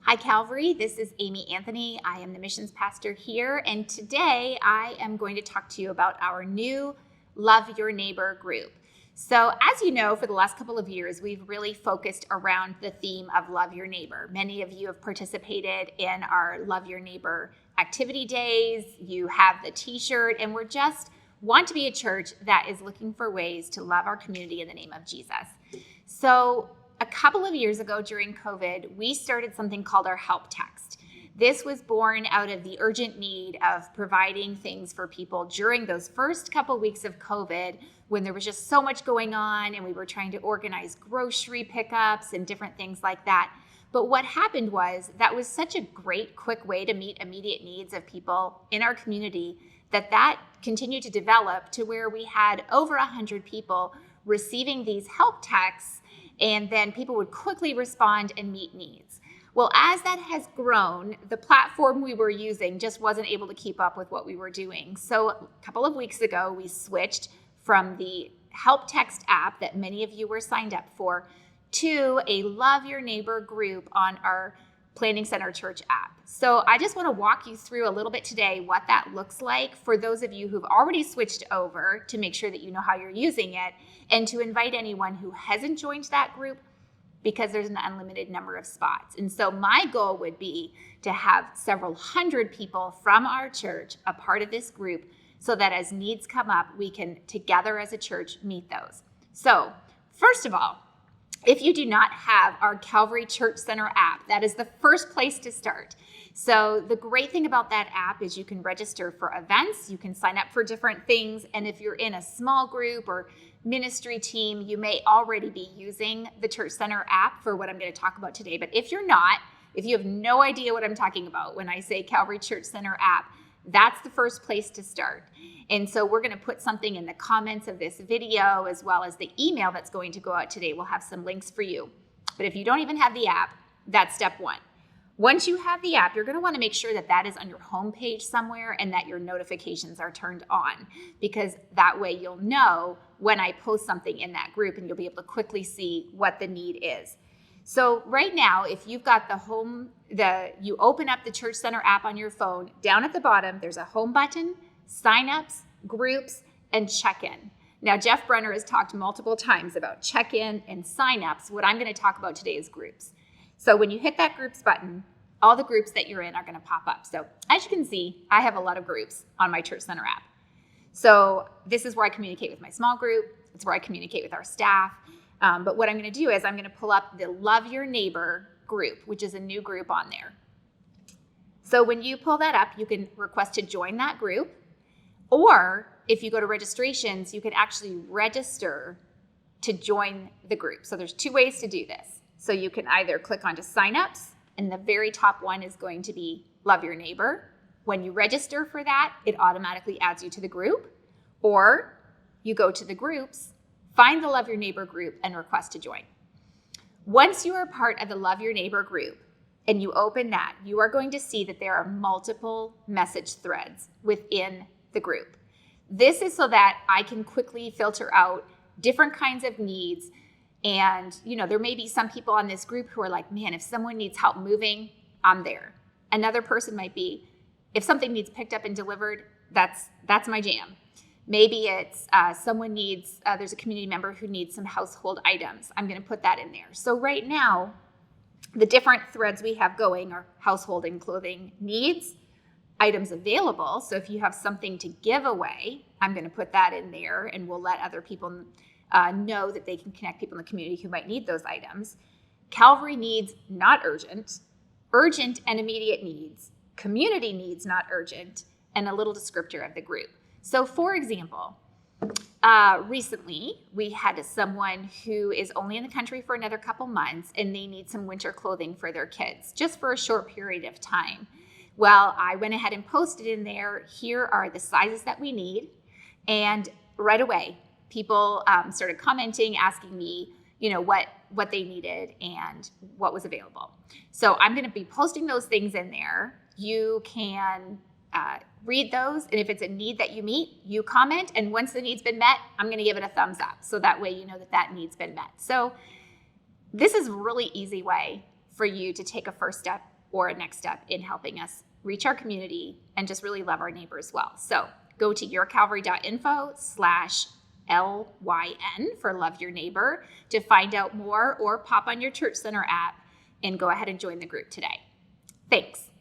Hi, Calvary. This is Amy Anthony. I am the missions pastor here, and today I am going to talk to you about our new Love Your Neighbor group. So, as you know, for the last couple of years, we've really focused around the theme of Love Your Neighbor. Many of you have participated in our Love Your Neighbor activity days. You have the t-shirt, and we're just want to be a church that is looking for ways to love our community in the name of Jesus. So, a couple of years ago during COVID, we started something called our help text. This was born out of the urgent need of providing things for people during those first couple weeks of COVID when there was just so much going on and we were trying to organize grocery pickups and different things like that. But what happened was that was such a great, quick way to meet immediate needs of people in our community that continued to develop to where we had over 100 people receiving these help texts, and then people would quickly respond and meet needs. Well, as that has grown, the platform we were using just wasn't able to keep up with what we were doing. So a couple of weeks ago, we switched from the help text app that many of you were signed up for to a Love Your Neighbor group on our Planning Center Church app. So I just want to walk you through a little bit today what that looks like for those of you who've already switched over to make sure that you know how you're using it, and to invite anyone who hasn't joined that group because there's an unlimited number of spots. And so my goal would be to have several hundred people from our church a part of this group so that as needs come up, we can together as a church meet those. So first of all, if you do not have our Calvary Church Center app, that is the first place to start. So the great thing about that app is you can register for events, you can sign up for different things, and if you're in a small group or ministry team, you may already be using the Church Center app for what I'm going to talk about today. But if you're not, if you have no idea what I'm talking about when I say Calvary Church Center app, that's the first place to start. And so we're going to put something in the comments of this video as well as the email that's going to go out today. We'll have some links for you. But if you don't even have the app, that's step one. Once you have the app, you're going to want to make sure that that is on your homepage somewhere and that your notifications are turned on, because that way you'll know when I post something in that group and you'll be able to quickly see what the need is. So right now, if you've got you open up the Church Center app on your phone, down at the bottom, there's a home button, signups, groups, and check-in. Now, Jeff Brenner has talked multiple times about check-in and signups. What I'm going to talk about today is groups. So when you hit that groups button, all the groups that you're in are going to pop up. So as you can see, I have a lot of groups on my Church Center app. So this is where I communicate with my small group. It's where I communicate with our staff. But what I'm going to do is I'm going to pull up the Love Your Neighbor group, which is a new group on there. So when you pull that up, you can request to join that group. Or if you go to registrations, you can actually register to join the group. So there's two ways to do this. So you can either click onto signups, and the very top one is going to be Love Your Neighbor. When you register for that, it automatically adds you to the group. Or you go to the groups, find the Love Your Neighbor group, and request to join. Once you are part of the Love Your Neighbor group and you open that, you are going to see that there are multiple message threads within the group. This is so that I can quickly filter out different kinds of needs. And, there may be some people on this group who are like, man, if someone needs help moving, I'm there. Another person might be, if something needs picked up and delivered, that's my jam. Maybe it's someone needs, there's a community member who needs some household items. I'm going to put that in there. So right now, the different threads we have going are household and clothing needs, items available. So if you have something to give away, I'm going to put that in there, and we'll let other people know that they can connect people in the community who might need those items. Calvary needs, not urgent, urgent and immediate needs, community needs, not urgent, and a little descriptor of the group. So for example, recently we had someone who is only in the country for another couple months, and they need some winter clothing for their kids just for a short period of time. Well, I went ahead and posted in there, here are the sizes that we need. And right away, people started commenting, asking me, what they needed and what was available. So I'm going to be posting those things in there. You can read those, and if it's a need that you meet, you comment, and once the need's been met, I'm going to give it a thumbs up, so that way you know that need's been met. So this is a really easy way for you to take a first step or a next step in helping us reach our community and just really love our neighbors well. So go to yourcalvary.info/LYN for Love Your Neighbor to find out more, or pop on your Church Center app and go ahead and join the group today. Thanks.